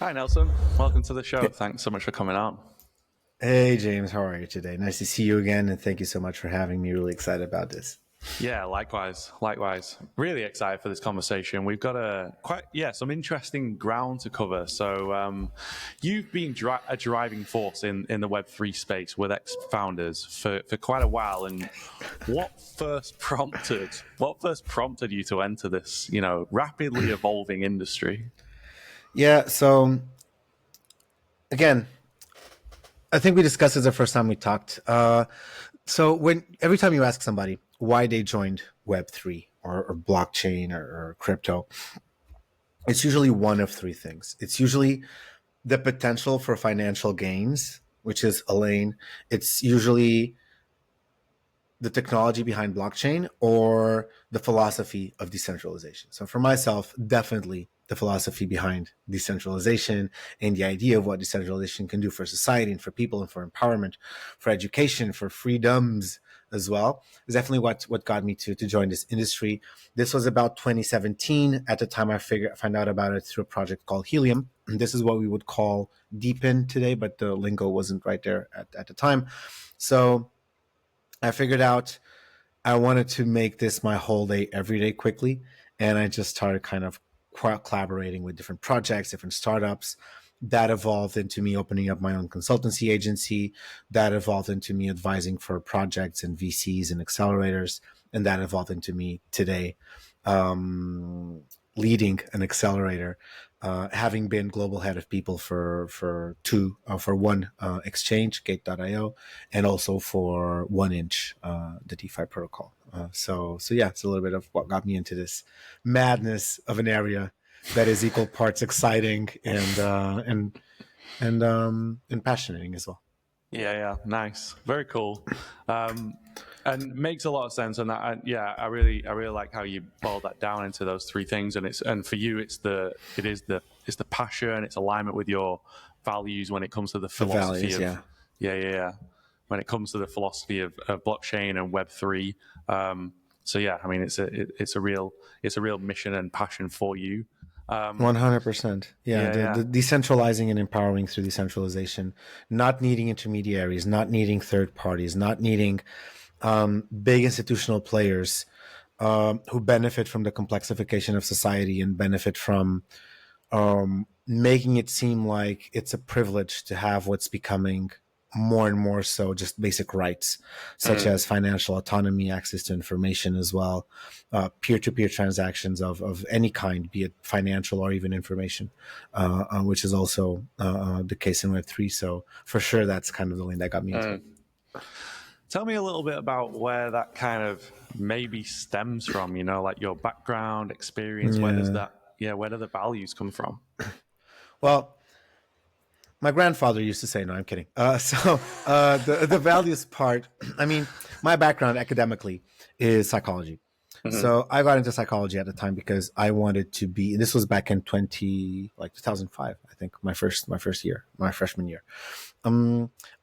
Hi, Nelson. Welcome to the show. Thanks so much for coming on. Hey, James, how are you today? Nice to see you again, and thank you so much for having me. Really excited about this. Yeah, likewise. Likewise. Really excited for this conversation. We've got some interesting ground to cover. So, you've been a driving force in the Web3 space with XFounders for quite a while. And what first prompted you to enter this, rapidly evolving industry? Yeah, so again, I think we discussed this the first time we talked. So every time you ask somebody why they joined Web3 or blockchain or crypto, it's usually one of three things. It's usually the potential for financial gains, which is a lane. It's usually the technology behind blockchain or the philosophy of decentralization. So for myself, definitely the philosophy behind decentralization and the idea of what decentralization can do for society and for people and for empowerment, for education, for freedoms as well, is definitely what got me to join this industry. This was about 2017. At the time, I found out about it through a project called Helium. This is what we would call Deepin today, but the lingo wasn't right there at the time. So I figured out I wanted to make this my whole day, every day quickly. And I just started kind of collaborating with different projects, different startups. That evolved into me opening up my own consultancy agency. That evolved into me advising for projects and VCs and accelerators. And that evolved into me today leading an accelerator, having been global head of people for one exchange, Gate.io, and also for 1inch, the DeFi protocol. So yeah, it's a little bit of what got me into this madness of an area that is equal parts exciting and passionating as well. Yeah, nice, very cool, and makes a lot of sense. And I really like how you boiled that down into those three things. And for you, it's the passion, it's alignment with your values when it comes to the philosophy values, of yeah. When it comes to the philosophy of blockchain and Web3. So yeah, I mean, it's a real mission and passion for you. 100%. Yeah, the decentralizing and empowering through decentralization, not needing intermediaries, not needing third parties, not needing big institutional players who benefit from the complexification of society and benefit from making it seem like it's a privilege to have what's becoming more and more so just basic rights, such as financial autonomy, access to information as well, peer-to-peer transactions of any kind, be it financial or even information, which is also the case in Web3. So for sure, that's kind of the lane that got me into it. Tell me a little bit about where that kind of maybe stems from, like your background, experience. Where do the values come from? Well, my grandfather used to say, no, I'm kidding. The values part, I mean, my background academically is psychology. Mm-hmm. So I got into psychology at the time because I wanted to be, this was back in 2005, I think, my freshman year. I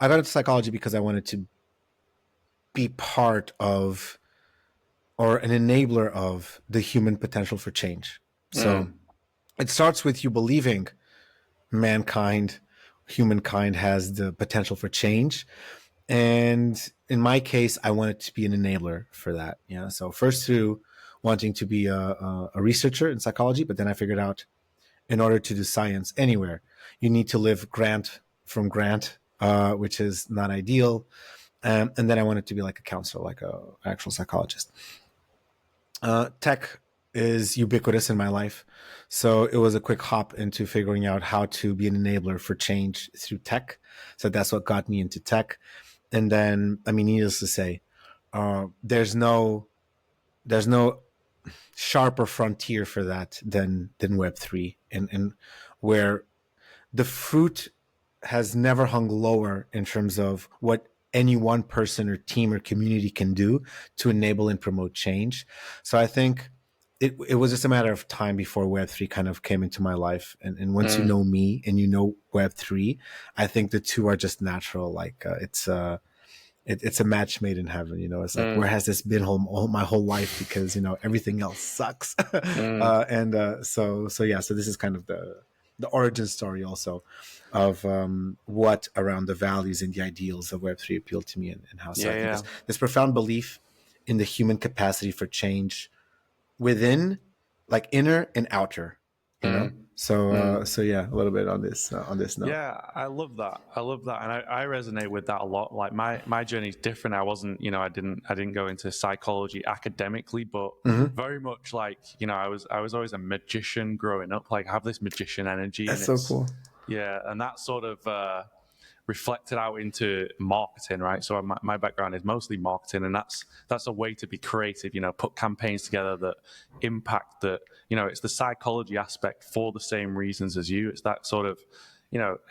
got into psychology because I wanted to be part of or an enabler of the human potential for change. So it starts with you believing humankind has the potential for change. And in my case, I wanted to be an enabler for that. Yeah. So first through wanting to be a researcher in psychology, but then I figured out in order to do science anywhere, you need to live grant from grant, which is not ideal. And then I wanted to be like a counselor, like an actual psychologist. Tech is ubiquitous in my life. So it was a quick hop into figuring out how to be an enabler for change through tech. So that's what got me into tech. And then, I mean, needless to say, there's no sharper frontier for that than Web3, and where the fruit has never hung lower in terms of what any one person or team or community can do to enable and promote change. So I think it was just a matter of time before Web3 kind of came into my life. And once you know me and you know Web3, I think the two are just natural. Like it's a match made in heaven. It's like, where has this been my whole life? Because everything else sucks. So this is kind of the origin story also of what around the values and the ideals of Web3 appealed to me, and how. So I think this profound belief in the human capacity for change within, like, inner and outer, you know. So yeah, a little bit on this note. Yeah, I love that. And I resonate with that a lot. Like my journey is different. I wasn't, I didn't go into psychology academically, but very much like, I was always a magician growing up. Like, I have this magician energy. That's so cool. Yeah, and that sort of reflected out into marketing, right? So my background is mostly marketing, and that's a way to be creative, put campaigns together that impact that, it's the psychology aspect for the same reasons as you. It's that sort of,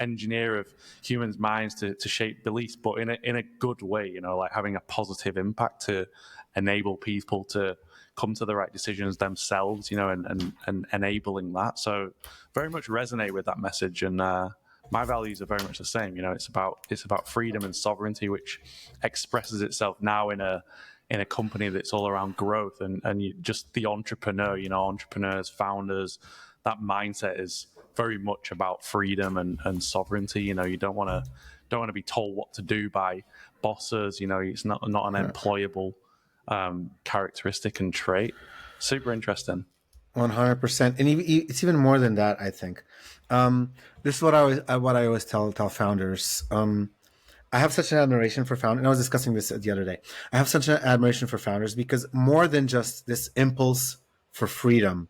engineer of humans' minds to shape beliefs, but in a good way, like having a positive impact to enable people to come to the right decisions themselves, and enabling that. So very much resonate with that message. And my values are very much the same. It's about freedom and sovereignty, which expresses itself now in a company that's all around growth and just the entrepreneur. Entrepreneurs, founders, that mindset is very much about freedom and sovereignty. You don't want to be told what to do by bosses. It's not an employable characteristic and trait. Super interesting. 100%, and it's even more than that, I think. This is what I always tell founders. I have such an admiration for founders, and I was discussing this the other day. I have such an admiration for founders because more than just this impulse for freedom,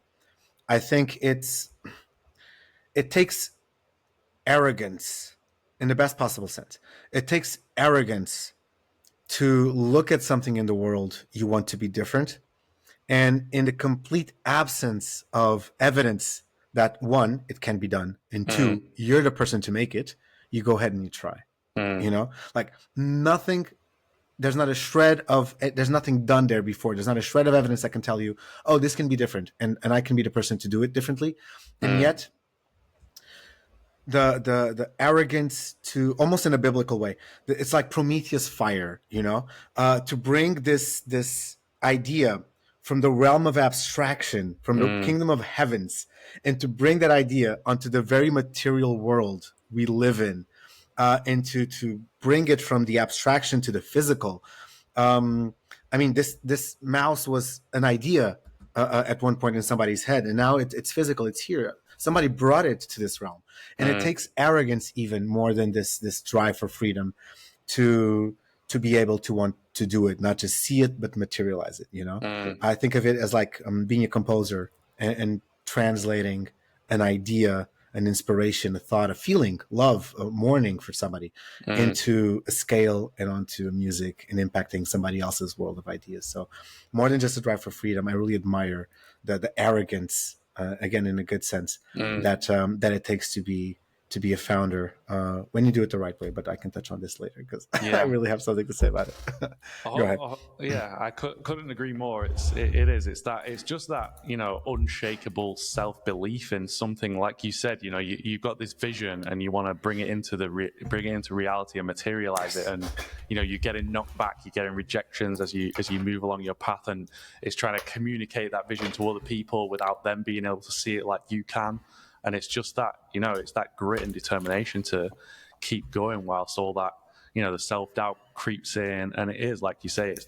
I think it takes arrogance in the best possible sense. It takes arrogance to look at something in the world you want to be different, and in the complete absence of evidence that, one, it can be done, and two, you're the person to make it, you go ahead and you try. Like nothing, there's nothing done there before. There's not a shred of evidence that can tell you, oh, this can be different, and I can be the person to do it differently. And yet the arrogance, to, almost in a biblical way, it's like Prometheus fire, to bring this idea from the realm of abstraction, from the kingdom of heavens, and to bring that idea onto the very material world we live in, and to bring it from the abstraction to the physical. This mouse was an idea at one point in somebody's head, and now it's physical. It's here. Somebody brought it to this realm, and it takes arrogance even more than this drive for freedom to be able to want to do it, not just see it, but materialize it. I think of it as like being a composer and translating an idea, an inspiration, a thought, a feeling, love, a mourning for somebody into a scale and onto music and impacting somebody else's world of ideas. So more than just a drive for freedom, I really admire the arrogance, again, in a good sense, that it takes to be a founder when you do it the right way. But I can touch on this later because I really have something to say about it. Go ahead. Yeah, I couldn't agree more. It's just that unshakable self-belief in something, like you said. You've got this vision and you want to bring it into reality and materialize it, and you're getting knocked back, you're getting rejections as you move along your path, and it's trying to communicate that vision to other people without them being able to see it like you can. And it's just that, it's that grit and determination to keep going whilst all that, the self-doubt creeps in. And it is, like you say, it's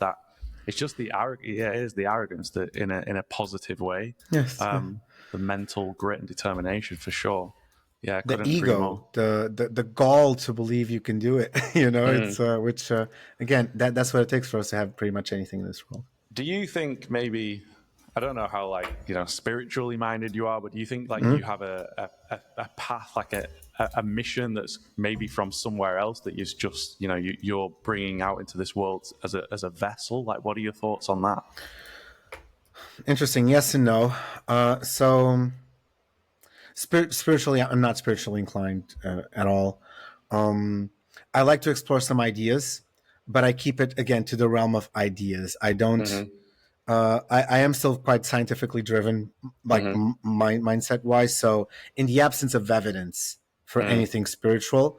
just the arrogance that in a positive way. Yes. The mental grit and determination, for sure. Yeah. The ego, the gall to believe you can do it, it's, which, again, that's what it takes for us to have pretty much anything in this world. Do you think maybe, I don't know how spiritually minded you are, but do you think you have a path, like a mission that's maybe from somewhere else that is just you're bringing out into this world as a vessel? Like, what are your thoughts on that? Interesting. Yes and no. So spiritually, I'm not spiritually inclined at all. I like to explore some ideas, but I keep it again to the realm of ideas. I don't. I am still quite scientifically driven, like mindset wise. So in the absence of evidence for anything spiritual,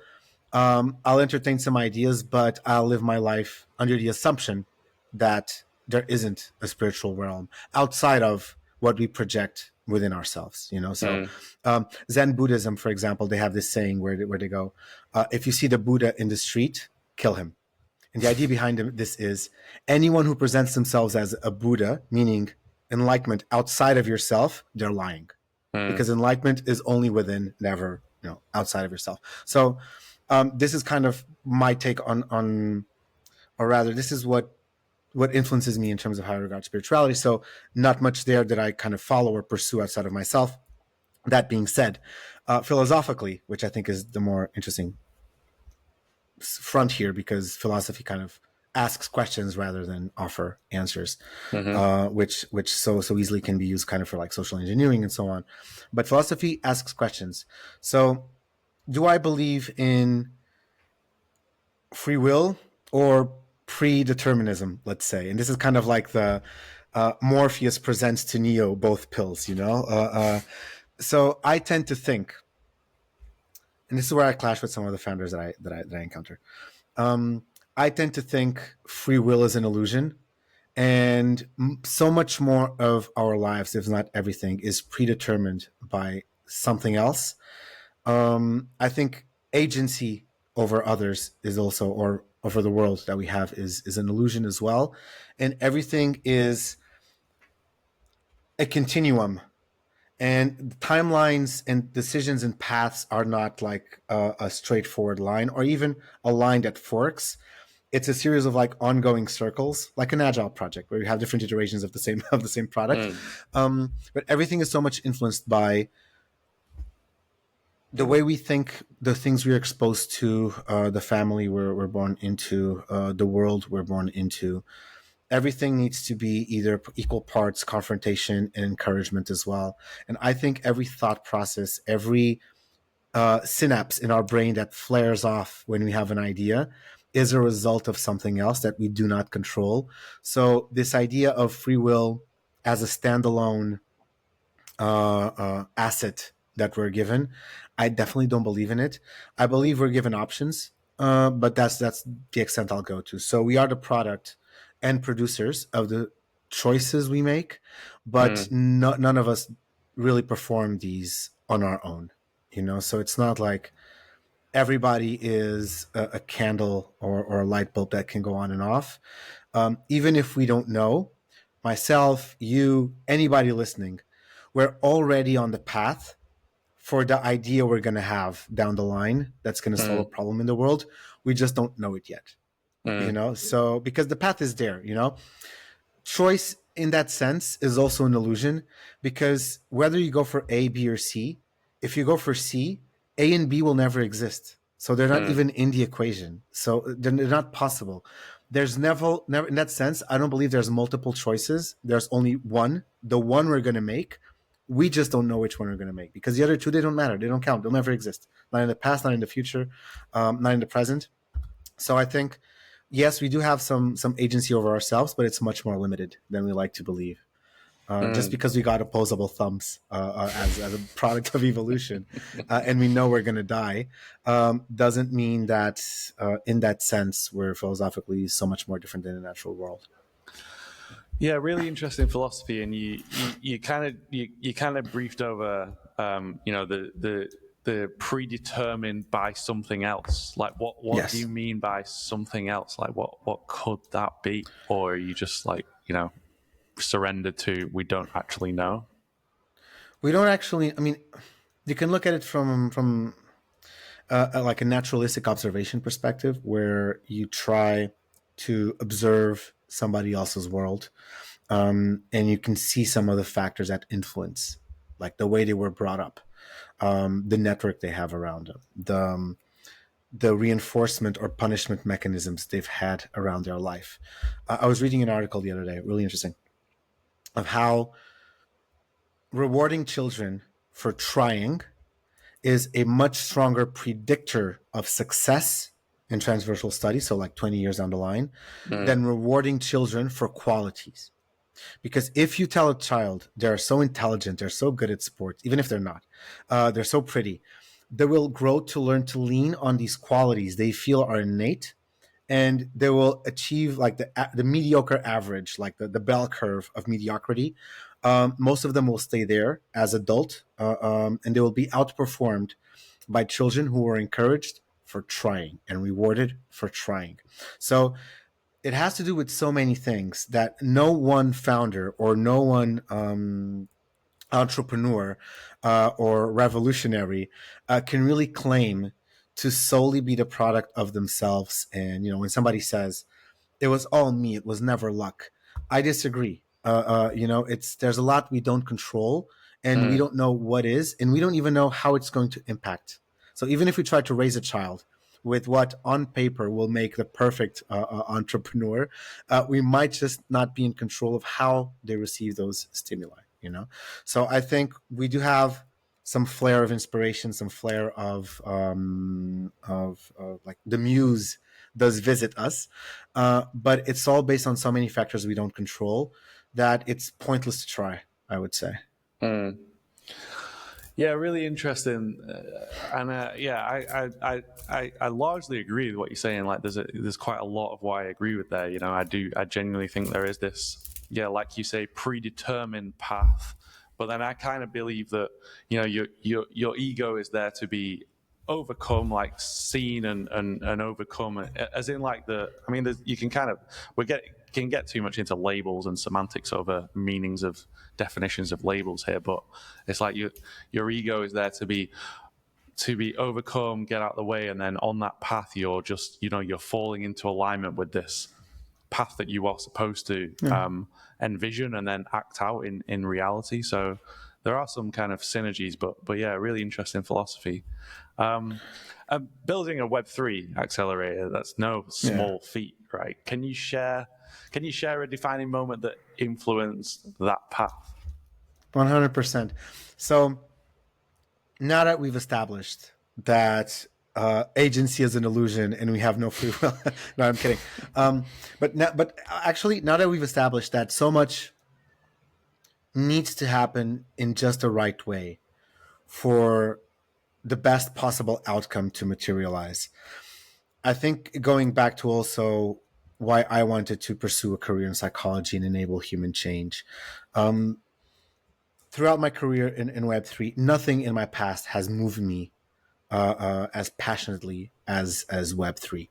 I'll entertain some ideas, but I'll live my life under the assumption that there isn't a spiritual realm outside of what we project within ourselves, So Zen Buddhism, for example, they have this saying where they go, if you see the Buddha in the street, kill him. And the idea behind this is anyone who presents themselves as a Buddha, meaning enlightenment outside of yourself, they're lying. Because enlightenment is only within, never outside of yourself. So this is kind of my take on or rather, this is what influences me in terms of how I regard spirituality. So not much there that I kind of follow or pursue outside of myself. That being said, philosophically, which I think is the more interesting front here, because philosophy kind of asks questions rather than offer answers, which so easily can be used kind of for like social engineering and so on. But philosophy asks questions. So do I believe in free will or predeterminism, let's say? And this is kind of like the Morpheus presents to Neo both pills, So I tend to think, and this is where I clash with some of the founders that I encounter. I tend to think free will is an illusion, and so much more of our lives, if not everything, is predetermined by something else. I think agency over others is also, or over the world that we have, is an illusion as well, and everything is a continuum. And timelines and decisions and paths are not like a straightforward line or even a line that forks. It's a series of like ongoing circles, like an agile project where you have different iterations of the same product. But everything is so much influenced by the way we think, the things we're exposed to, the family we're born into, the world we're born into. Everything needs to be either equal parts confrontation and encouragement as well. And I think every thought process, every synapse in our brain that flares off when we have an idea is a result of something else that we do not control. So this idea of free will as a standalone asset that we're given, I definitely don't believe in it. I believe we're given options, but that's the extent I'll go to. So we are the product and producers of the choices we make, but none of us really perform these on our own, So it's not like everybody is a candle or a light bulb that can go on and off. Even if we don't know, myself, you, anybody listening, we're already on the path for the idea we're going to have down the line that's going to solve a problem in the world. We just don't know it yet. So because the path is there, choice in that sense is also an illusion, because whether you go for A, B, or C, if you go for C, A and B will never exist. So they're not even in the equation. So they're not possible. There's never in that sense, I don't believe there's multiple choices. There's only one, the one we're going to make. We just don't know which one we're going to make, because the other two, they don't matter. They don't count. They'll never exist. Not in the past, not in the future, not in the present. So I think, yes, we do have some agency over ourselves, but it's much more limited than we like to believe. Just because we got opposable thumbs as a product of evolution, and we know we're going to die, doesn't mean that in that sense we're philosophically so much more different than the natural world. Yeah, really interesting philosophy, and you kind of briefed over, the predetermined by something else. Like, what Yes. do you mean by something else? Like, what could that be? Or are you just like, surrendered to, we don't actually know? We don't actually. I mean, you can look at it from like a naturalistic observation perspective, where you try to observe somebody else's world, and you can see some of the factors that influence, like the way they were brought up, the network they have around them, the reinforcement or punishment mechanisms they've had around their life. I was reading an article the other day, really interesting, of how rewarding children for trying is a much stronger predictor of success in transversal studies, so like 20 years down the line, than rewarding children for qualities. Because if you tell a child they're so intelligent, they're so good at sports, even if they're not, they're so pretty, they will grow to learn to lean on these qualities they feel are innate, and they will achieve like the mediocre average, like the bell curve of mediocrity, Most of them will stay there as adult, and they will be outperformed by children who were encouraged for trying and rewarded for trying. So it has to do with so many things that no one founder or no one entrepreneur or revolutionary can really claim to solely be the product of themselves. And when somebody says it was all me, it was never luck, I disagree. There's a lot we don't control, and we don't know what is, and we don't even know how it's going to impact. So even if we try to raise a child with what on paper will make the perfect entrepreneur, we might just not be in control of how they receive those stimuli. So I think we do have some flair of inspiration, some flair of like the muse does visit us, but it's all based on so many factors we don't control that it's pointless to try, I would say. Yeah, really interesting, and I largely agree with what you're saying. Like, there's quite a lot of why I agree with there. I genuinely think there is this, like you say, predetermined path. But then I kind of believe that your ego is there to be overcome, like seen and overcome, as in like you can kind of can get too much into labels and semantics over meanings of definitions of labels here, but it's like your ego is there to be overcome, get out of the way, and then on that path you're just you're falling into alignment with this path that you are supposed to envision and then act out in reality. So there are some kind of synergies, but yeah, really interesting philosophy. Building a Web3 accelerator, that's no small feat, right? Can you share a defining moment that influenced that path? 100%. So now that we've established that agency is an illusion and we have no free will, no, I'm kidding. But actually, now that we've established that so much needs to happen in just the right way for the best possible outcome to materialize, I think going back to also why I wanted to pursue a career in psychology and enable human change. Throughout my career in Web3, nothing in my past has moved me as passionately as Web3.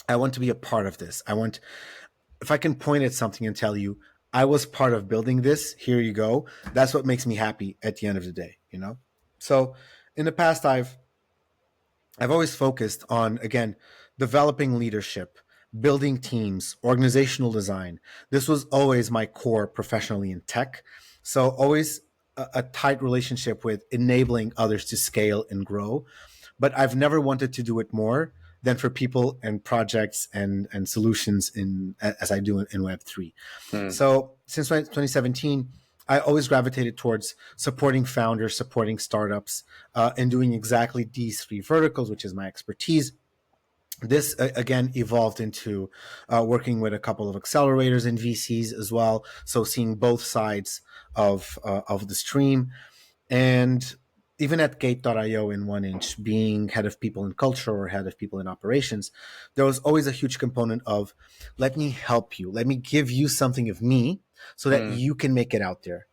I want to be a part of this. If I can point at something and tell you, I was part of building this, here you go. That's what makes me happy at the end of the day, So in the past, I've always focused on, again, developing leadership, building teams, organizational design. This was always my core professionally in tech. So always a tight relationship with enabling others to scale and grow. But I've never wanted to do it more than for people and projects and solutions as I do in Web3. So since 2017, I always gravitated towards supporting founders, supporting startups, and doing exactly these three verticals, which is my expertise. This, again, evolved into working with a couple of accelerators and VCs as well. So seeing both sides of the stream. And even at Gate.io in 1inch, being head of people in culture or head of people in operations, there was always a huge component of, let me help you. Let me give you something of me so that you can make it out there,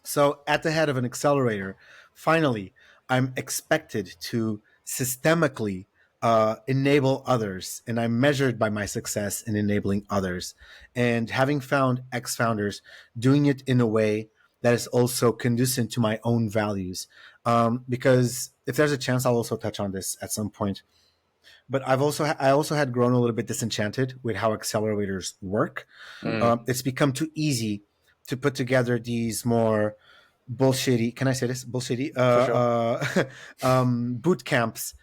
So at the head of an accelerator, finally, I'm expected to systemically enable others, and I'm measured by my success in enabling others. And having found XFounders, doing it in a way that is also conducive to my own values. Because if there's a chance, I'll also touch on this at some point. But I also had grown a little bit disenchanted with how accelerators work. It's become too easy to put together these more bullshitty, can I say this? Bullshitty boot camps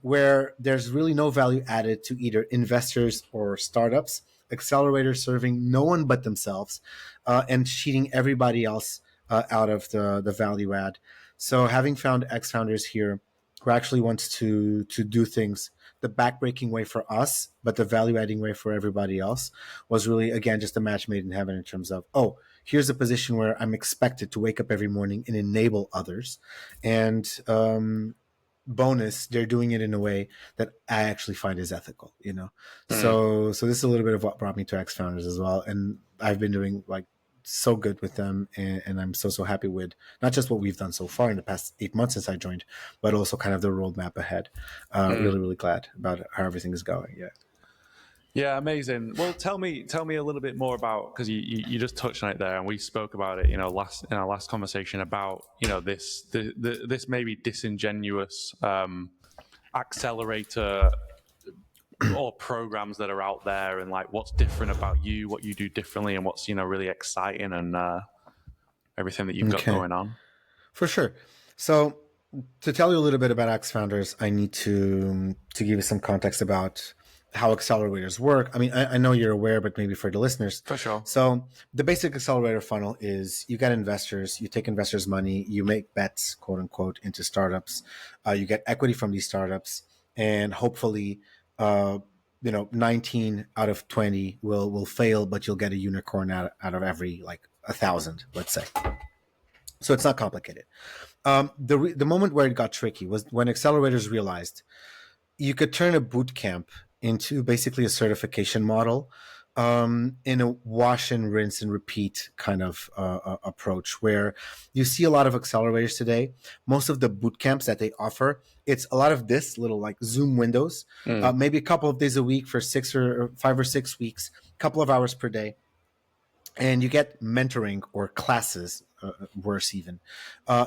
where there's really no value added to either investors or startups. Accelerators serving no one but themselves and cheating everybody else out of the value add. So having found XFounders here who actually wants to do things the backbreaking way for us, but the value adding way for everybody else, was really, again, just a match made in heaven in terms of, oh, here's a position where I'm expected to wake up every morning and enable others. And bonus, they're doing it in a way that I actually find is ethical, So this is a little bit of what brought me to XFounders as well. And I've been doing like so good with them, and I'm so happy with not just what we've done so far in the past 8 months since I joined, but also kind of the roadmap ahead. Really glad about how everything is going. Yeah. Yeah, amazing. Well, tell me a little bit more about, because you just touched on it there, and we spoke about it, in our last conversation about, this maybe disingenuous accelerator or programs that are out there, and like what's different about you, what you do differently, and what's really exciting, and everything that you've got going on. For sure. So to tell you a little bit about XFounders, I need to give you some context about how accelerators work. I mean, I know you're aware, but maybe for the listeners. For sure. So the basic accelerator funnel is you get investors, you take investors' money, you make bets, quote unquote, into startups. You get equity from these startups, and hopefully, 19 out of 20 will fail, but you'll get a unicorn out of every 1,000, let's say. So it's not complicated. The moment where it got tricky was when accelerators realized you could turn a boot camp into basically a certification model, in a wash and rinse and repeat kind of approach, where you see a lot of accelerators today. Most of the boot camps that they offer, it's a lot of this little Zoom windows, maybe a couple of days a week for 5 or 6 weeks, a couple of hours per day. And you get mentoring or classes, worse even,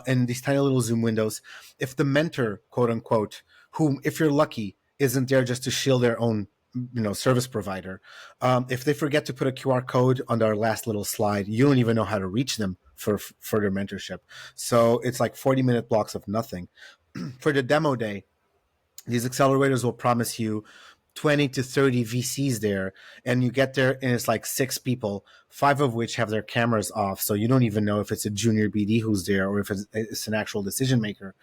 in these tiny little Zoom windows. If the mentor, quote unquote, whom, if you're lucky, isn't there just to shield their own service provider, if they forget to put a QR code on their last little slide, you don't even know how to reach them for further mentorship. So it's like 40-minute blocks of nothing. For the demo day, these accelerators will promise you 20 to 30 VCs there, and you get there and it's like 6 people, 5 of which have their cameras off, so you don't even know if it's a junior BD who's there or if it's an actual decision maker.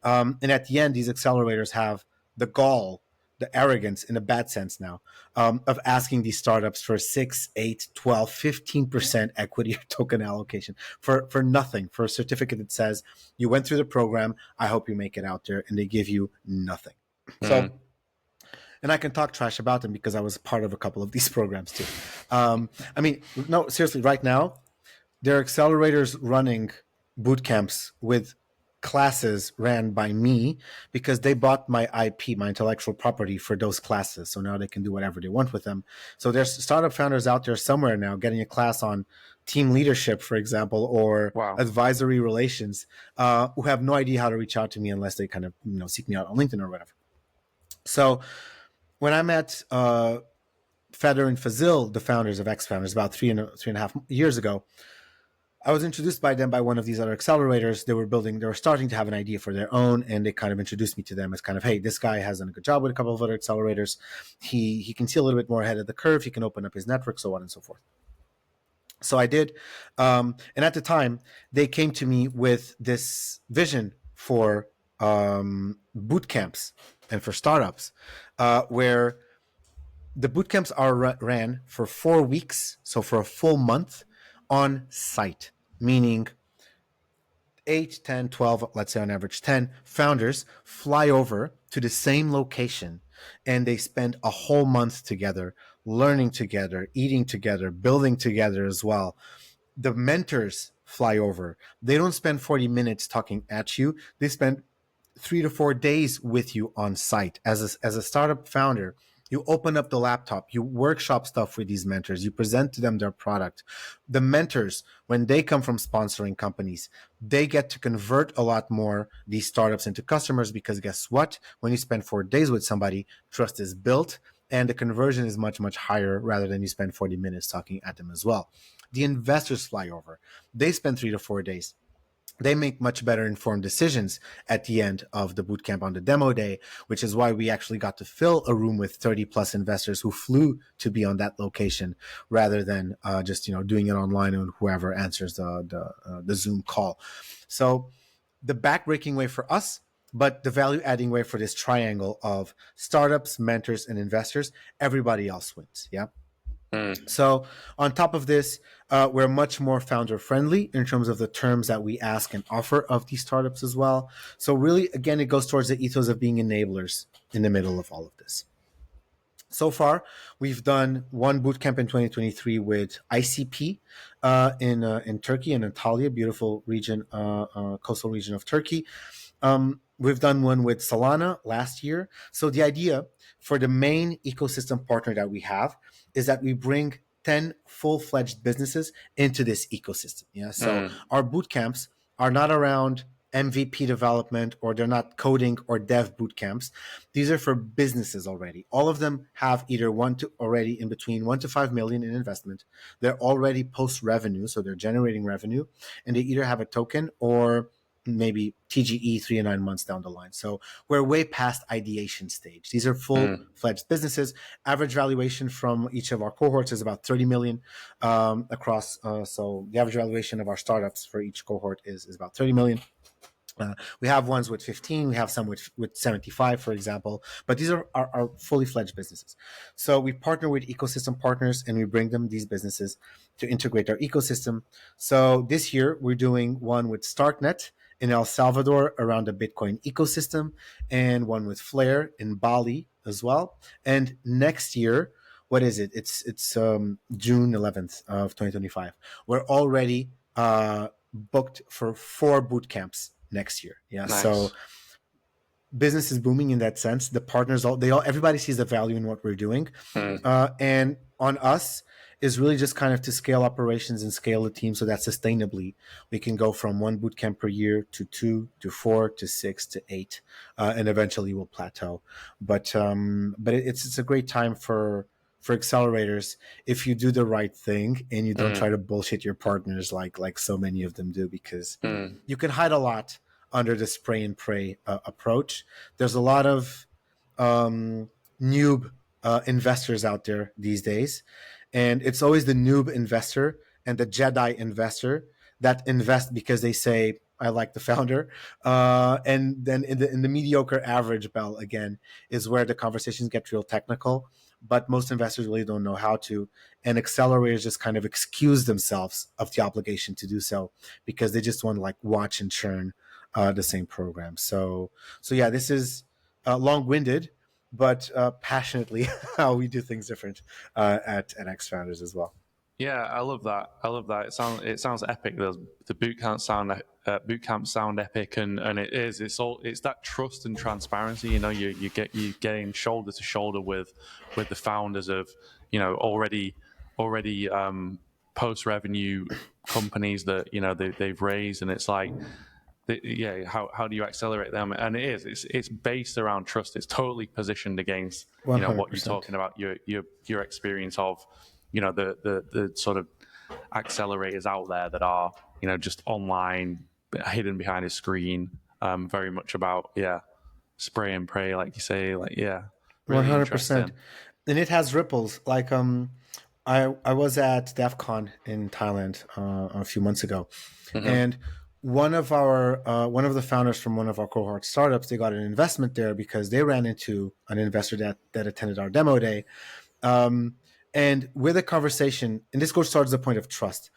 And at the end, these accelerators have the gall, the arrogance in a bad sense now, of asking these startups for 6, 8, 12, 15% equity or token allocation for nothing, for a certificate that says you went through the program, I hope you make it out there, and they give you nothing. So, and I can talk trash about them because I was part of a couple of these programs too. I mean, no, seriously, right now, there are accelerators running boot camps with classes ran by me because they bought my IP, my intellectual property, for those classes. So now they can do whatever they want with them. So there's startup founders out there somewhere now getting a class on team leadership, for example, or advisory relations, who have no idea how to reach out to me unless they kind of seek me out on LinkedIn or whatever. So when I met Feder and Fazil, the founders of XFounders, about 3.5 years ago, I was introduced by them by one of these other accelerators. They were starting to have an idea for their own, and they kind of introduced me to them as kind of, hey, this guy has done a good job with a couple of other accelerators. He can see a little bit more ahead of the curve. He can open up his network, so on and so forth. So I did. And at the time, they came to me with this vision for boot camps and for startups, where the boot camps are ran for 4 weeks, so for a full month, on site, meaning 8, 10, 12, let's say on average 10 founders fly over to the same location, and they spend a whole month together, learning together, eating together, building together as well. The mentors fly over. They don't spend 40 minutes talking at you. They spend 3 to 4 days with you on site. As a startup founder, you open up the laptop, you workshop stuff with these mentors, you present to them their product. The mentors, when they come from sponsoring companies, they get to convert a lot more these startups into customers, because guess what? When you spend 4 days with somebody, trust is built, and the conversion is much, much higher rather than you spend 40 minutes talking at them as well. The investors fly over. They spend 3 to 4 days. They make much better informed decisions at the end of the bootcamp on the demo day, which is why we actually got to fill a room with 30 plus investors who flew to be on that location, rather than just doing it online and whoever answers the Zoom call. So the backbreaking way for us, but the value adding way for this triangle of startups, mentors, and investors, everybody else wins. Yeah. So on top of this, we're much more founder friendly in terms of the terms that we ask and offer of these startups as well. So really, again, it goes towards the ethos of being enablers in the middle of all of this. So far, we've done one bootcamp in 2023 with ICP in Turkey, in Antalya, beautiful region, coastal region of Turkey. We've done one with Solana last year. So the idea for the main ecosystem partner that we have is that we bring 10 full-fledged businesses into this ecosystem. Yeah. So our boot camps are not around MVP development, or they're not coding or dev boot camps. These are for businesses already. All of them have either already in between 1 to 5 million in investment. They're already post revenue, so they're generating revenue, and they either have a token or maybe TGE 3 to 9 months down the line. So we're way past ideation stage. These are full-fledged businesses. Average valuation from each of our cohorts is about 30 million across. So the average valuation of our startups for each cohort is about 30 million. We have ones with 15, we have some with 75, for example, but these are fully fledged businesses. So we partner with ecosystem partners and we bring them these businesses to integrate our ecosystem. So this year we're doing one with StarkNet in El Salvador around the Bitcoin ecosystem, and one with Flare in Bali as well. And next year, what is it? It's June 11th of 2025. We're already booked for 4 boot camps next year. Yeah. Nice. So business is booming in that sense. The partners, everybody sees the value in what we're doing. And on us is really just kind of to scale operations and scale the team so that sustainably we can go from 1 boot camp per year to 2 to 4 to 6 to 8, and eventually we'll plateau. But it's a great time for accelerators if you do the right thing and you don't try to bullshit your partners like so many of them do, because you can hide a lot under the spray and pray approach. There's a lot of noob investors out there these days, and it's always the noob investor and the Jedi investor that invest because they say, I like the founder, and then in the mediocre average bell again is where the conversations get real technical. But most investors really don't know how to, and accelerators just kind of excuse themselves of the obligation to do so because they just want to like watch and churn the same program. So yeah, this is long-winded, but passionately how we do things different at XFounders as well. Yeah, I love that. It sounds epic. The boot camp sound epic, and it's that trust and transparency. You know, you getting shoulder to shoulder with the founders of, you know, already post revenue companies that, you know, they've raised, and it's like, how do you accelerate them? And it's based around trust. It's totally positioned against 100%. You know, what you're talking about, your experience of, you know, the sort of accelerators out there that are, you know, just online, hidden behind a screen, very much about spray and pray, like you say, like really 100%. And it has ripples. Like I was at DEF CON in Thailand a few months ago, and one of the founders from one of our cohort startups, they got an investment there because they ran into an investor that attended our demo day. And with a conversation, and this goes towards the point of trust,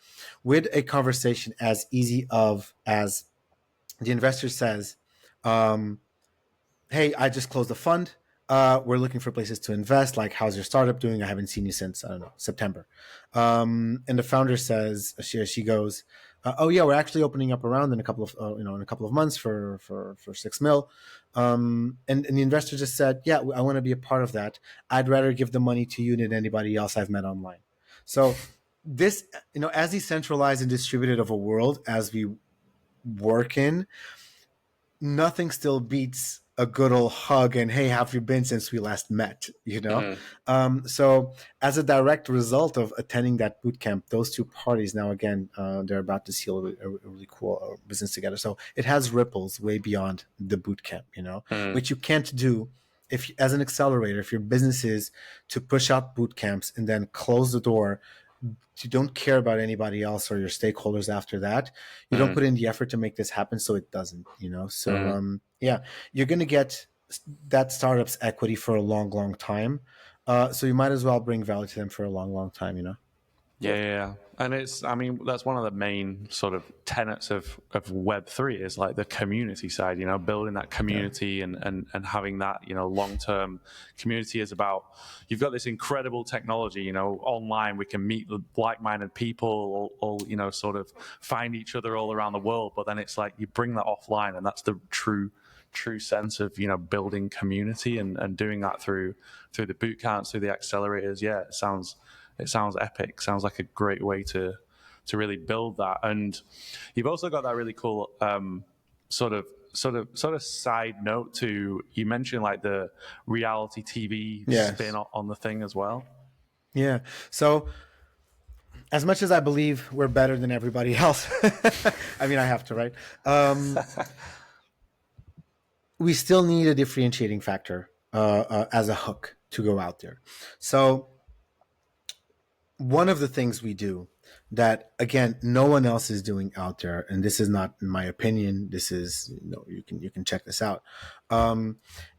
with a conversation as easy as the investor says, hey, I just closed the fund. We're looking for places to invest. Like, how's your startup doing? I haven't seen you since, I don't know, September. And the founder says, she goes, oh yeah, we're actually opening up around in a couple of months for 6 mil. And the investor just said, yeah, I want to be a part of that. I'd rather give the money to you than anybody else I've met online. So this, you know, as decentralized and distributed of a world as we work in, nothing still beats a good old hug and, hey, how have you been since we last met, you know? So as a direct result of attending that boot camp, those two parties now, again, they're about to seal a really cool business together. So it has ripples way beyond the boot camp, you know, which you can't do if, as an accelerator, if your business is to push out boot camps and then close the door, you don't care about anybody else or your stakeholders after that. You don't put in the effort to make this happen, so it doesn't, you know? So, you're going to get that startup's equity for a long, long time. So you might as well bring value to them for a long, long time, you know? Yeah. And I mean, that's one of the main sort of tenets of Web3 is like the community side, building that community and having that, long-term community is about, you've got this incredible technology, online, we can meet like-minded people, all sort of find each other all around the world. But then it's like you bring that offline, and that's the true sense of, building community and doing that through the boot camps, through the accelerators. Yeah, it sounds epic. Sounds like a great way to really build that. And you've also got that really cool sort of side note to, you mentioned like the reality TV spin on the thing as well. Yeah. So as much as I believe we're better than everybody else, I mean, I have to, right? We still need a differentiating factor as a hook to go out there. So one of the things we do that, again, no one else is doing out there, and this is not in my opinion, this is, you can check this out,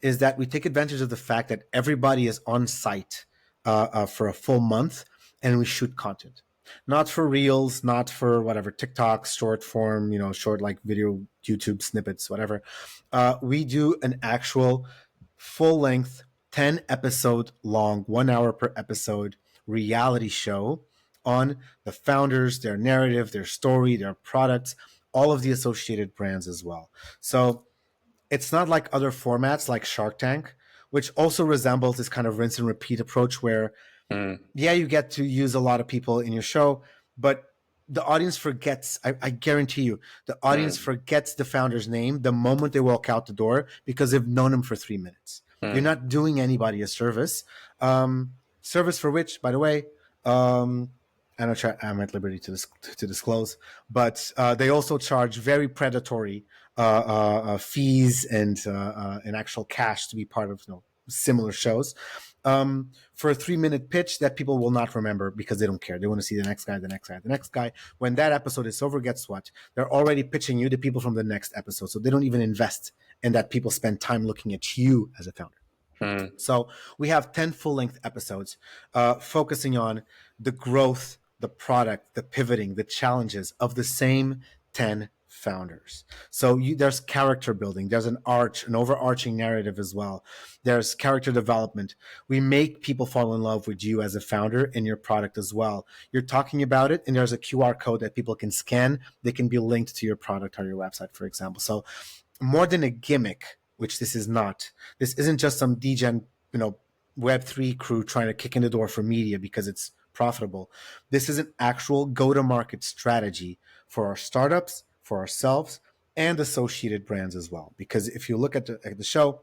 is that we take advantage of the fact that everybody is on site for a full month, and we shoot content. Not for reels, not for whatever, TikTok, short form, short like video, YouTube snippets, whatever. We do an actual full length, 10 episode long, 1 hour per episode reality show on the founders, their narrative, their story, their products, all of the associated brands as well. So it's not like other formats like Shark Tank, which also resembles this kind of rinse and repeat approach where, yeah, you get to use a lot of people in your show, but the audience forgets, I guarantee you, the audience forgets the founder's name the moment they walk out the door because they've known him for 3 minutes. You're not doing anybody a service. Service for which, by the way, I'm at liberty to disclose, but they also charge very predatory fees and actual cash to be part of similar shows for a 3-minute pitch that people will not remember because they don't care. They want to see the next guy, the next guy, the next guy. When that episode is over, guess what? They're already pitching you to people from the next episode, so they don't even invest in that. People spend time looking at you as a founder. So we have 10 full-length episodes focusing on the growth, the product, the pivoting, the challenges of the same 10 founders. So there's character building. There's an overarching narrative as well. There's character development. We make people fall in love with you as a founder and your product as well. You're talking about it, and there's a QR code that people can scan. They can be linked to your product or your website, for example. So more than a gimmick, which this is not. This isn't just some degen, Web3 crew trying to kick in the door for media because it's profitable. This is an actual go-to-market strategy for our startups, for ourselves, and associated brands as well. Because if you look at the show,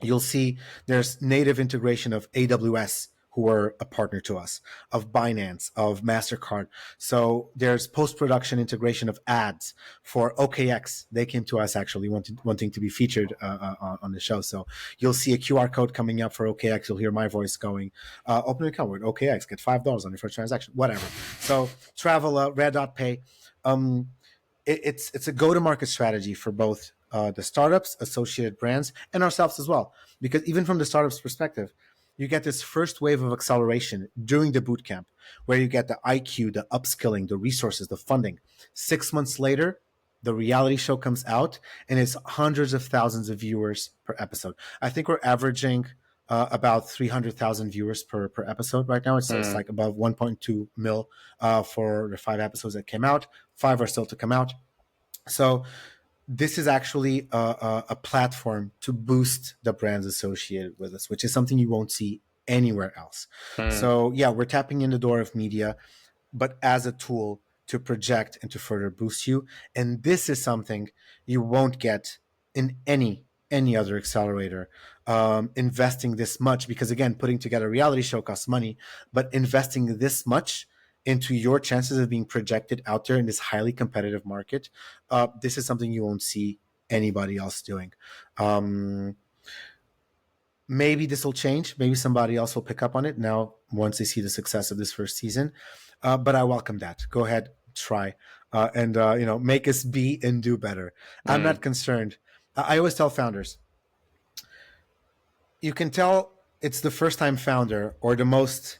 you'll see there's native integration of AWS, who are a partner to us, of Binance, of MasterCard. So there's post-production integration of ads for OKX. They came to us actually wanting to be featured on the show. So you'll see a QR code coming up for OKX. You'll hear my voice going, open an account with OKX, get $5 on your first transaction, whatever. So Travel, Red.Pay. It's a go-to-market strategy for both the startups, associated brands, and ourselves as well. Because even from the startups perspective, you get this first wave of acceleration during the bootcamp where you get the IQ, the upskilling, the resources, the funding. 6 months later, the reality show comes out and it's hundreds of thousands of viewers per episode. I think we're averaging about 300,000 viewers per episode right now. It's like above 1.2 mil for the 5 episodes that came out. 5 are still to come out. So this is actually a platform to boost the brands associated with us, which is something you won't see anywhere else. So yeah, we're tapping in the door of media, but as a tool to project and to further boost you. And this is something you won't get in any other accelerator, investing this much, because again, putting together a reality show costs money, but investing this much into your chances of being projected out there in this highly competitive market, this is something you won't see anybody else doing. Maybe this will change. Maybe somebody else will pick up on it now once they see the success of this first season. But I welcome that. Go ahead, try, and make us be and do better. I'm not concerned. I always tell founders, you can tell it's the first-time founder or the most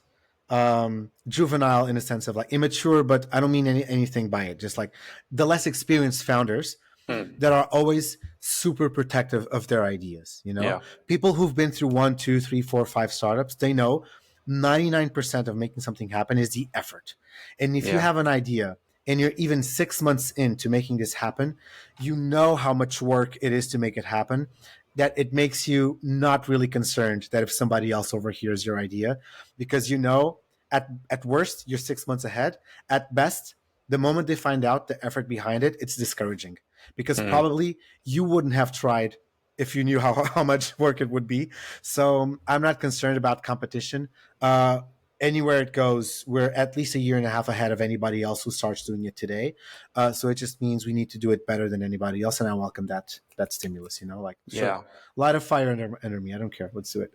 juvenile in a sense of like immature, but I don't mean anything by it. Just like the less experienced founders that are always super protective of their ideas. You know, Yeah. people who've been through 1, 2, 3, 4, 5 startups, they know 99% of making something happen is the effort. And if you have an idea and you're even 6 months into making this happen, you know how much work it is to make it happen, that it makes you not really concerned that if somebody else overhears your idea, because you know at worst you're 6 months ahead. At best, the moment they find out the effort behind it, it's discouraging, because probably you wouldn't have tried if you knew how much work it would be. So I'm not concerned about competition. Anywhere it goes, we're at least a year and a half ahead of anybody else who starts doing it today. So it just means we need to do it better than anybody else, and I welcome that stimulus. You know, like sure, light a fire under me. I don't care. Let's do it.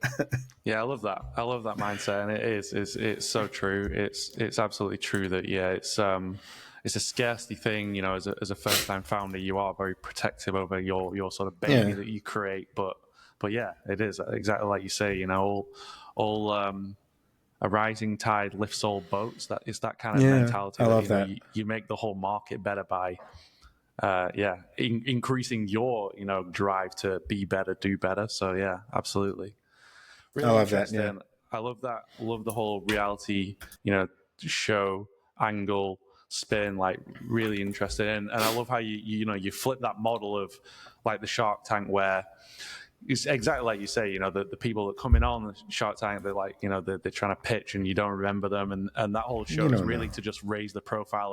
Yeah, I love that. I love that mindset, and it's so true. It's absolutely true that it's a scarcity thing. You know, as a first time founder, you are very protective over your sort of baby that you create. But yeah, it is exactly like you say. You know, all a rising tide lifts all boats. That is that kind of mentality. I love that. You make the whole market better by increasing your drive to be better, do better. So yeah, absolutely. Really I love interesting. that. Yeah. I love that. Love the whole reality, show angle spin. Like really interesting, and I love how you flip that model of like the Shark Tank, where it's exactly like you say. The people that come in on the Shark Tank, they're like, they're trying to pitch, and you don't remember them, and that whole show is really to just raise the profile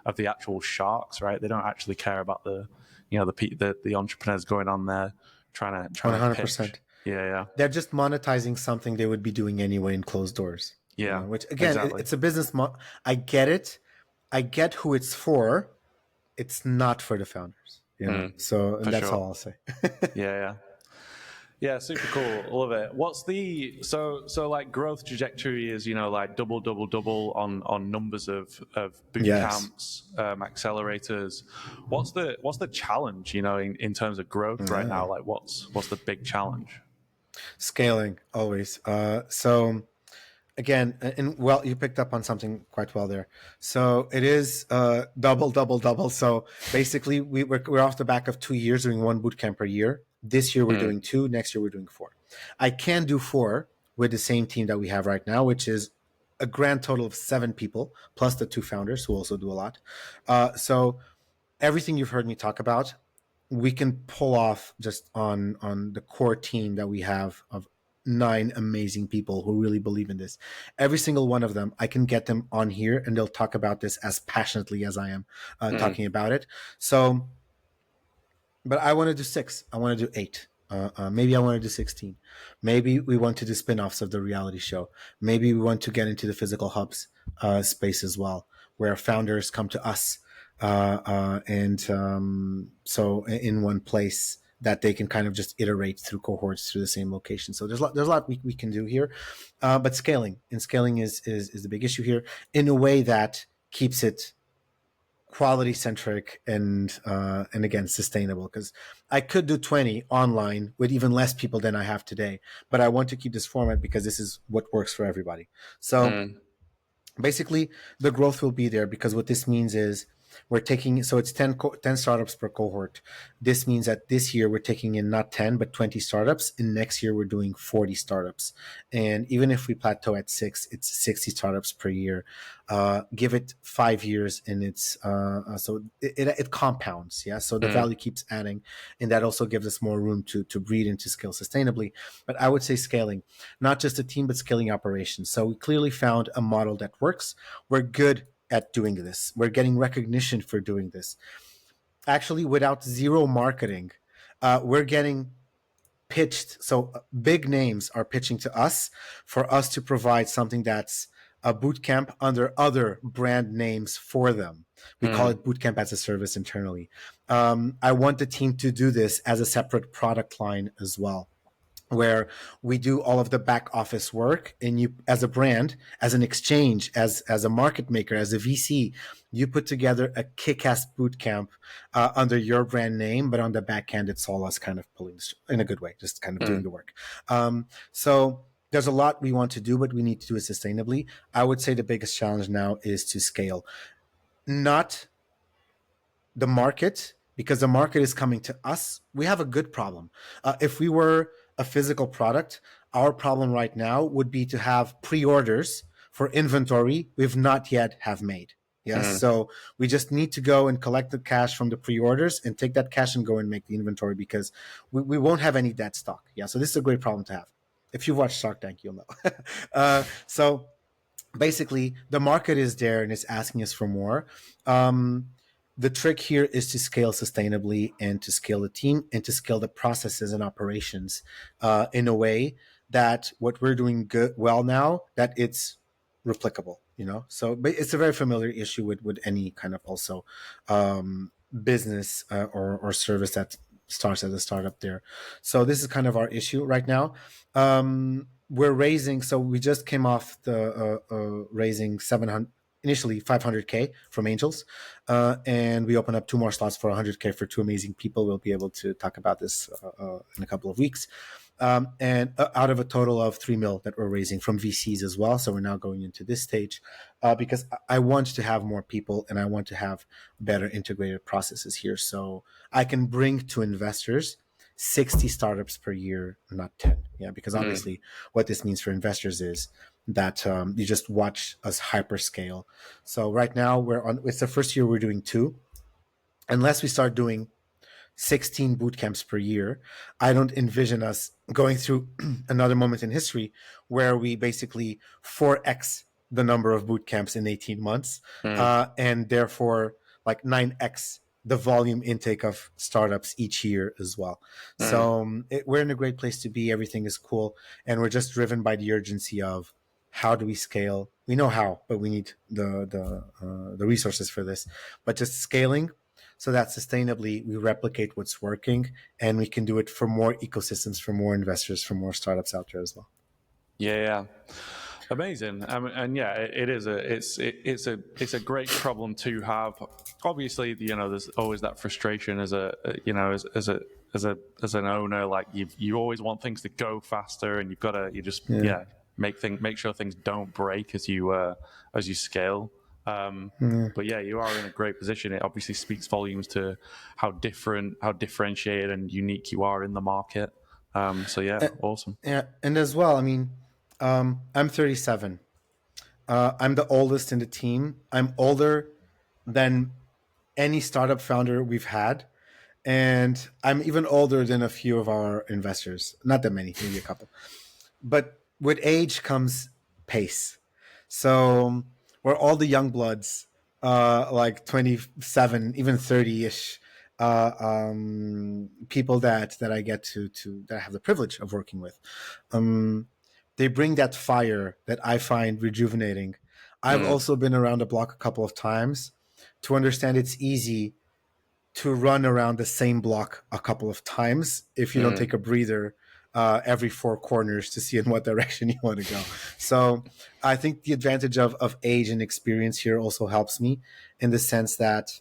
of the actual sharks, right? They don't actually care about the entrepreneurs going on there trying to 100%. pitch. Yeah. They're just monetizing something they would be doing anyway in closed doors. Yeah. Which again, exactly. it's a business model. I get it. I get who it's for. It's not for the founders. So that's all I'll say. Yeah, super cool. Love it. What's the so like growth trajectory is like double on numbers of boot camps, accelerators. What's the challenge in terms of growth right now? Like what's the big challenge? Scaling always. So again, and well, you picked up on something quite well there. So it is double. So basically, we're off the back of 2 years doing 1 bootcamp per year. This year we're doing 2. Next year we're doing 4. I can do 4 with the same team that we have right now, which is a grand total of 7 people plus the 2 founders who also do a lot. So everything you've heard me talk about, we can pull off just on the core team that we have of 9 amazing people who really believe in this. Every single one of them, I can get them on here and they'll talk about this as passionately as I am talking about it. So, but I want to do 6. I want to do 8. Maybe I want to do 16. Maybe we want to do spin-offs of the reality show. Maybe we want to get into the physical hubs space as well, where founders come to us. So in one place that they can kind of just iterate through cohorts through the same location. So there's a lot we can do here, but scaling is the big issue here in a way that keeps it quality centric and again sustainable, because I could do 20 online with even less people than I have today, but I want to keep this format because this is what works for everybody. So basically the growth will be there, because what this means is we're taking, so it's 10 startups per cohort. This means that this year we're taking in not 10, but 20 startups. And next year we're doing 40 startups. And even if we plateau at 6, it's 60 startups per year. Give it 5 years and it's, so it compounds. Yeah. So the value keeps adding, and that also gives us more room to breed and to scale sustainably. But I would say scaling, not just a team, but scaling operations. So we clearly found a model that works. We're good at doing this. We're getting recognition for doing this. Actually, without zero marketing, we're getting pitched. So big names are pitching to us for us to provide something that's a bootcamp under other brand names for them. We call it bootcamp as a service internally. I want the team to do this as a separate product line as well, where we do all of the back office work, and you, as a brand, as an exchange, as a market maker, as a VC, you put together a kick-ass bootcamp under your brand name, but on the back end, it's all us kind of pulling this in a good way, just kind of doing the work. So there's a lot we want to do, but we need to do it sustainably. I would say the biggest challenge now is to scale, not the market, because the market is coming to us. We have a good problem. If we were a physical product, our problem right now would be to have pre-orders for inventory we've not yet have made. Yes. So we just need to go and collect the cash from the pre-orders and take that cash and go and make the inventory, because we won't have any dead stock. Yeah. So this is a great problem to have. If you've watched Shark Tank, you'll know. So basically, the market is there and it's asking us for more. The trick here is to scale sustainably and to scale the team and to scale the processes and operations in a way that what we're doing well now, that it's replicable, So but it's a very familiar issue with any kind of also business or service that starts as a startup there. So this is kind of our issue right now. We're raising, so we just came off the raising 700, initially 500K from angels, and we open up 2 more slots for 100K for 2 amazing people. We'll be able to talk about this in a couple of weeks. And out of a total of 3 mil that we're raising from VCs as well. So we're now going into this stage because I want to have more people and I want to have better integrated processes here. So I can bring to investors 60 startups per year, not 10. Yeah, because obviously what this means for investors is that you just watch us hyperscale. So right now it's the first year we're doing 2. Unless we start doing 16 boot camps per year, I don't envision us going through another moment in history where we basically 4x the number of boot camps in 18 months, and therefore like 9x the volume intake of startups each year as well. So we're in a great place to be. Everything is cool, and we're just driven by the urgency of how do we scale. We know how, but we need the resources for this. But just scaling so that sustainably we replicate what's working, and we can do it for more ecosystems, for more investors, for more startups out there as well. Yeah. Amazing. And yeah, it's a great problem to have. Obviously, there's always that frustration as an owner. Like you always want things to go faster, and you've got to make sure things don't break as you scale. But yeah, you are in a great position. It obviously speaks volumes to how differentiated and unique you are in the market. So yeah, awesome. Yeah, and as well, I mean, I'm 37. I'm the oldest in the team. I'm older than any startup founder we've had, and I'm even older than a few of our investors. Not that many, maybe a couple. But with age comes pace. So we're all the young bloods, like 27, even 30-ish people that I get to that I have the privilege of working with. They bring that fire that I find rejuvenating. I've also been around the block a couple of times to understand it's easy to run around the same block a couple of times if you don't take a breather every 4 corners to see in what direction you want to go. So I think the advantage of age and experience here also helps me in the sense that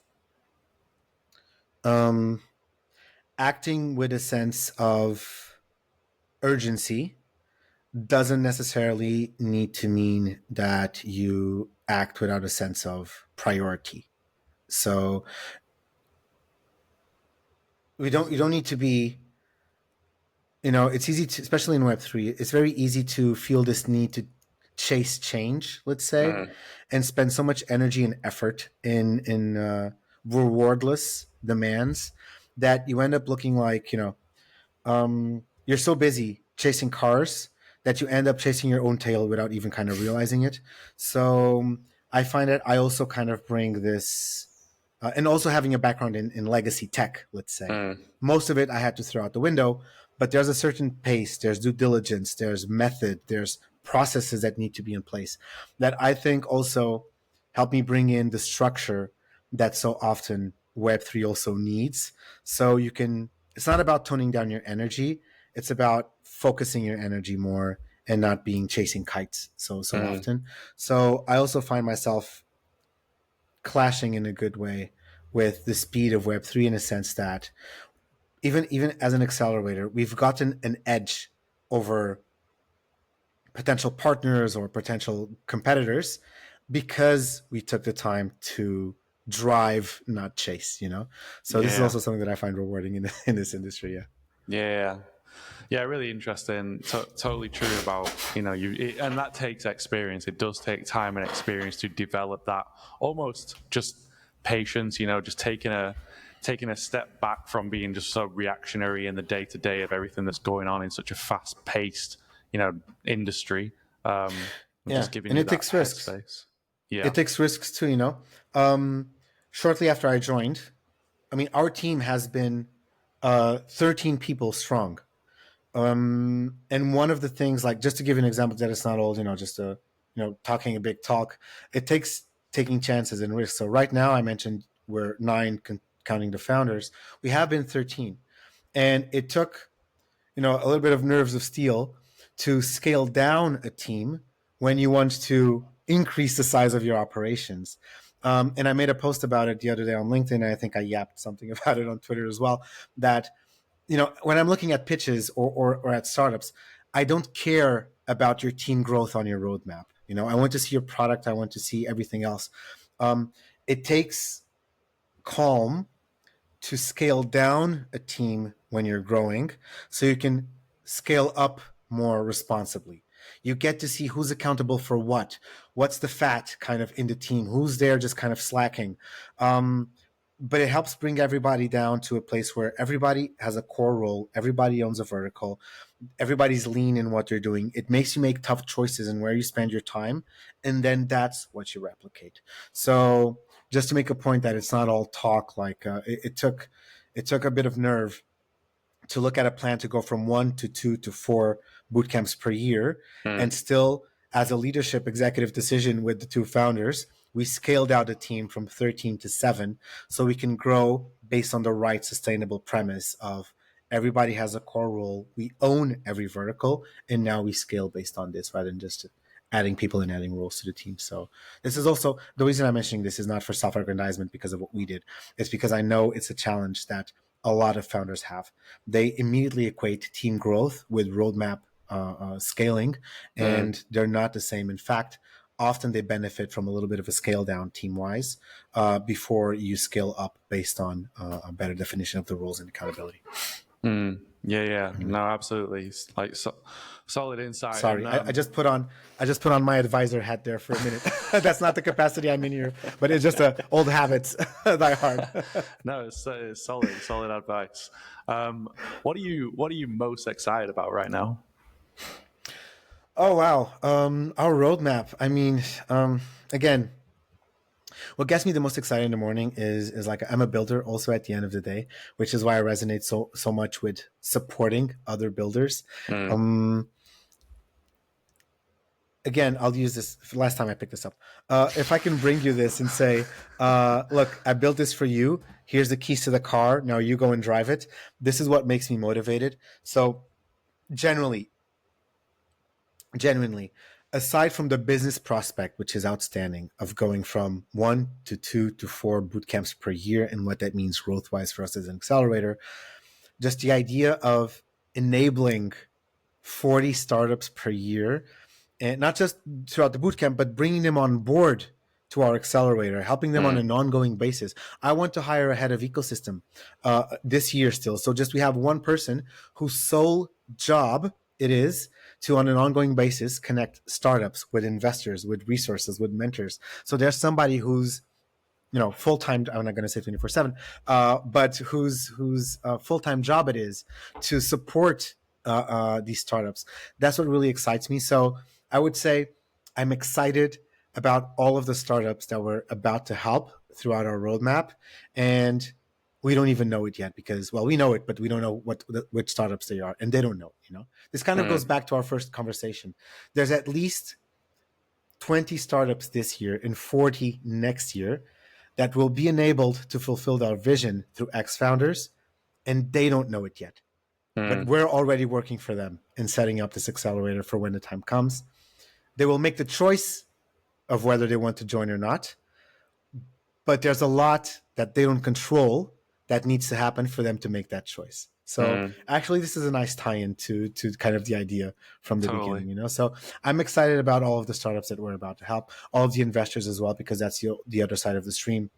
acting with a sense of urgency doesn't necessarily need to mean that you act without a sense of priority. So you don't need to be, it's easy to, especially in Web3, it's very easy to feel this need to chase change, let's say, and spend so much energy and effort in rewardless demands that you end up looking like, you're so busy chasing cars that you end up chasing your own tail without even kind of realizing it. So I find that I also kind of bring this, and also having a background in legacy tech, let's say. Most of it I had to throw out the window, but there's a certain pace, there's due diligence, there's method, there's processes that need to be in place that I think also help me bring in the structure that so often Web3 also needs. So it's not about toning down your energy, it's about focusing your energy more and not being chasing kites so often. So I also find myself clashing in a good way with the speed of Web3 in a sense that even as an accelerator, we've gotten an edge over potential partners or potential competitors because we took the time to drive, not chase, So this is Yeah. also something that I find rewarding in this industry. Yeah. Yeah. Yeah, really interesting. Totally true about, and that takes experience. It does take time and experience to develop that almost just patience, just taking a step back from being just so reactionary in the day to day of everything that's going on in such a fast paced, industry. Yeah. Just giving And you it that takes risks. headspace. Yeah. It takes risks too. Shortly after I joined, I mean, our team has been 13 people strong. And one of the things, like, just to give you an example that it's not all, just talking a big talk, it takes taking chances and risks. So right now, I mentioned we're 9, counting the founders. We have been 13. And it took, a little bit of nerves of steel to scale down a team when you want to increase the size of your operations. And I made a post about it the other day on LinkedIn. And I think I yapped something about it on Twitter as well, that when I'm looking at pitches or at startups, I don't care about your team growth on your roadmap. I want to see your product. I want to see everything else. It takes calm to scale down a team when you're growing so you can scale up more responsibly. You get to see who's accountable for what's the fat kind of in the team, who's there just kind of slacking. But it helps bring everybody down to a place where everybody has a core role, everybody owns a vertical, everybody's lean in what they're doing. It makes you make tough choices in where you spend your time, and then that's what you replicate. So just to make a point that it's not all talk, like it took a bit of nerve to look at a plan to go from 1 to 2 to 4 boot camps per year, and still, as a leadership executive decision with the 2 founders, we scaled out the team from 13 to 7 so we can grow based on the right sustainable premise of everybody has a core role, we own every vertical, and now we scale based on this rather than just adding people and adding roles to the team. So this is also the reason I'm mentioning this is not for self-aggrandizement because of what we did. It's because I know it's a challenge that a lot of founders have. They immediately equate team growth with roadmap scaling, and they're not the same. In fact, often they benefit from a little bit of a scale down team-wise before you scale up based on a better definition of the roles and accountability. Yeah. No, absolutely. It's like solid insight. Sorry, and, I just put on my advisor hat there for a minute. That's not the capacity I'm in here, but it's just old habits die hard. No, it's solid advice. What are you most excited about right now? Oh wow, our roadmap. I mean, again, what gets me the most excited in the morning is like I'm a builder also at the end of the day, which is why I resonate so much with supporting other builders. Again, I'll use this last time I picked this up. If I can bring you this and say, look, I built this for you. Here's the keys to the car. Now you go and drive it. This is what makes me motivated. So genuinely, aside from the business prospect, which is outstanding, of going from 1 to 2 to 4 boot camps per year and what that means growth-wise for us as an accelerator, just the idea of enabling 40 startups per year, and not just throughout the bootcamp, but bringing them on board to our accelerator, helping them on an ongoing basis. I want to hire a head of ecosystem this year still. So just we have one person whose sole job it is to, on an ongoing basis, connect startups with investors, with resources, with mentors. So there's somebody who's full-time, I'm not going to say 24/7, but whose full-time job it is to support these startups. That's what really excites me. So I would say I'm excited about all of the startups that we're about to help throughout our roadmap. And we don't even know it yet because, well, we know it, but we don't know which startups they are, and they don't know, This kind of goes back to our first conversation. There's at least 20 startups this year and 40 next year that will be enabled to fulfill our vision through XFounders, and they don't know it yet. But we're already working for them and setting up this accelerator for when the time comes. They will make the choice of whether they want to join or not, but there's a lot that they don't control that needs to happen for them to make that choice. So actually, this is a nice tie-in to kind of the idea from the Totally. beginning, you know. So I'm excited about all of the startups that we're about to help, all of the investors as well, because that's the other side of the stream.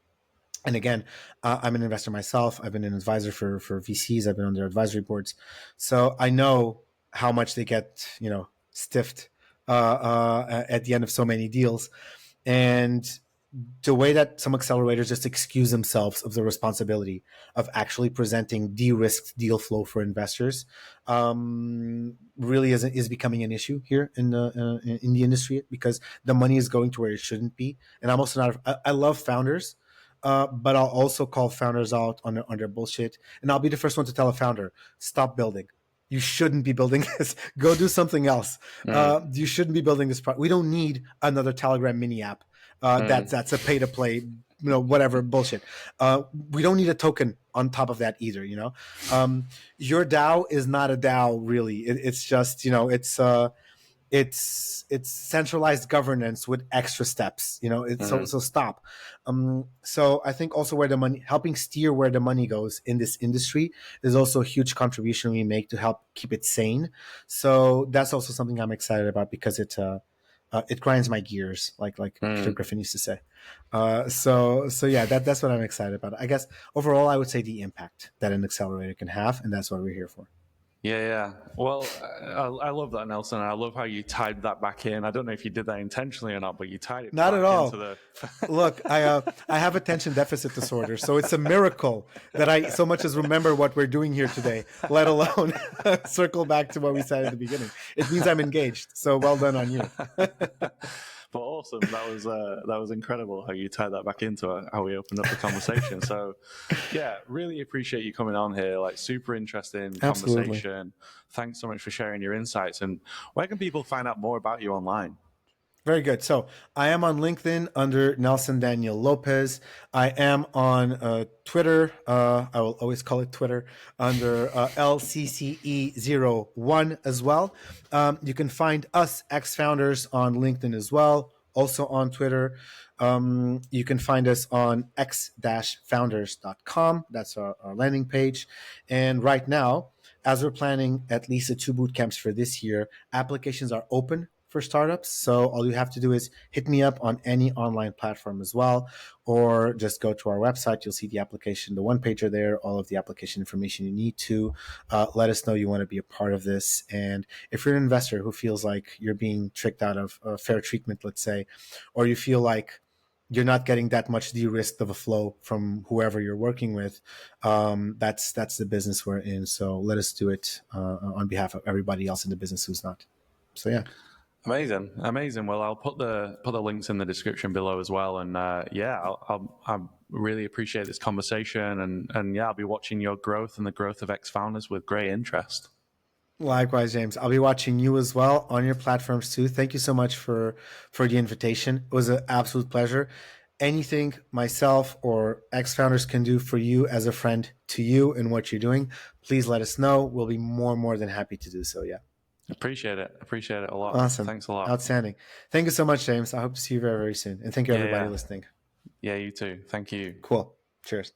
And again, I'm an investor myself. I've been an advisor for VCs. I've been on their advisory boards, so I know how much they get, you know, stiffed at the end of so many deals, and the way that some accelerators just excuse themselves of the responsibility of actually presenting de-risked deal flow for investors really is becoming an issue here in the industry, because the money is going to where it shouldn't be. And I'm also not. I love founders. But I'll also call founders out on their bullshit. And I'll be the first one to tell a founder, stop building. You shouldn't be building this. Go do something else. You shouldn't be building this product. We don't need another Telegram mini app. That's a pay to play, you know, whatever bullshit. We don't need a token on top of that either. You know, your DAO is not a DAO really. It's just, you know, it's centralized governance with extra steps. You know, so stop. So I think also helping steer where the money goes in this industry is also a huge contribution we make to help keep it sane. So that's also something I'm excited about, because it grinds my gears, like Peter Griffin used to say. So yeah, that's what I'm excited about. I guess overall, I would say the impact that an accelerator can have, and that's what we're here for. Yeah. Well, I love that, Nelson. I love how you tied that back in. I don't know if you did that intentionally or not, but you tied it not back at all. Into the... Look, I have attention deficit disorder, so it's a miracle that I so much as remember what we're doing here today, let alone circle back to what we said at the beginning. It means I'm engaged. So well done on you. But awesome. That was incredible how you tied that back into how we opened up the conversation. So yeah, really appreciate you coming on here. Like, super interesting conversation. Absolutely. Thanks so much for sharing your insights. And where can people find out more about you online? Very good. So I am on LinkedIn under Nelson Daniel Lopez. I am on Twitter. I will always call it Twitter under LCCE01 as well. You can find us, XFounders, on LinkedIn as well. Also on Twitter. You can find us on x-founders.com. That's our landing page. And right now, as we're planning at least 2 boot camps for this year, applications are open for startups. So all you have to do is hit me up on any online platform as well, or just go to our website. You'll see the application, the one pager there, all of the application information you need to. Let us know you want to be a part of this. And if you're an investor who feels like you're being tricked out of fair treatment, let's say, or you feel like you're not getting that much de-risked of a flow from whoever you're working with, that's the business we're in. So let us do it on behalf of everybody else in the business who's not. So yeah. Amazing. Well, I'll put the links in the description below as well. And yeah, I really appreciate this conversation. And yeah, I'll be watching your growth and the growth of XFounders with great interest. Likewise, James. I'll be watching you as well on your platforms too. Thank you so much for the invitation. It was an absolute pleasure. Anything myself or XFounders can do for you as a friend to you and what you're doing, please let us know. We'll be more than happy to do so. Yeah. Appreciate it a lot. Awesome. Thanks a lot. Outstanding. Thank you so much, James. I hope to see you very, very soon. And thank you, everybody listening. Yeah, you too. Thank you. Cool. Cheers.